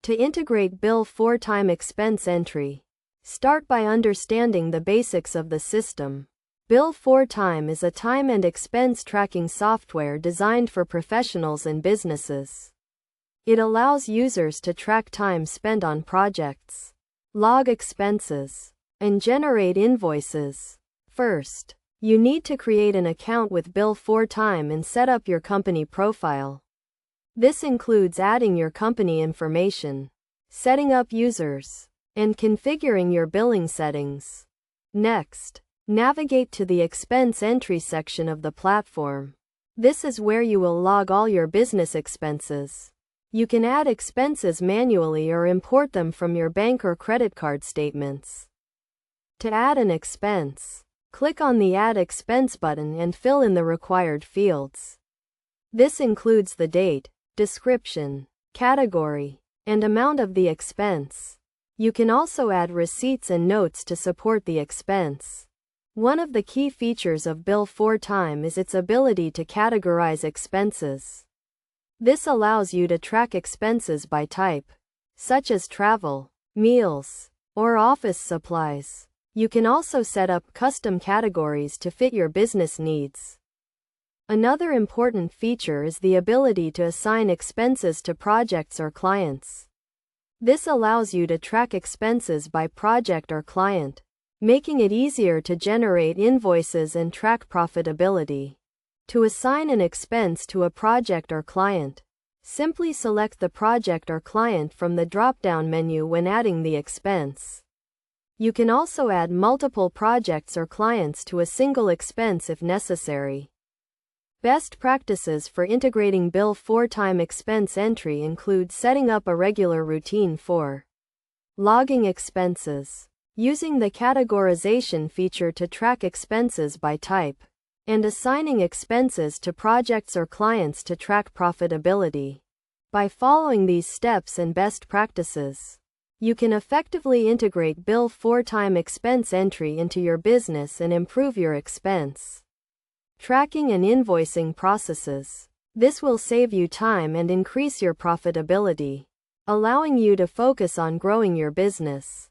To integrate Bill4Time expense entry, start by understanding the basics of the system. Bill4Time is a time and expense tracking software designed for professionals and businesses. It allows users to track time spent on projects, log expenses, and generate invoices. First, you need to create an account with Bill4Time and set up your company profile. This includes adding your company information, setting up users, and configuring your billing settings. Next, navigate to the expense entry section of the platform. This is where you will log all your business expenses. You can add expenses manually or import them from your bank or credit card statements. To add an expense, click on the Add Expense button and fill in the required fields. This includes the date, description, category, and amount of the expense. You can also add receipts and notes to support the expense. One of the key features of Bill4Time is its ability to categorize expenses. This allows you to track expenses by type, such as travel, meals, or office supplies. You can also set up custom categories to fit your business needs. Another important feature is the ability to assign expenses to projects or clients. This allows you to track expenses by project or client, making it easier to generate invoices and track profitability. To assign an expense to a project or client, simply select the project or client from the drop-down menu when adding the expense. You can also add multiple projects or clients to a single expense if necessary. Best practices for integrating Bill4Time expense entry include setting up a regular routine for logging expenses, using the categorization feature to track expenses by type, and assigning expenses to projects or clients to track profitability. By following these steps and best practices, you can effectively integrate Bill4Time expense entry into your business and improve your expense tracking and invoicing processes. This will save you time and increase your profitability, allowing you to focus on growing your business.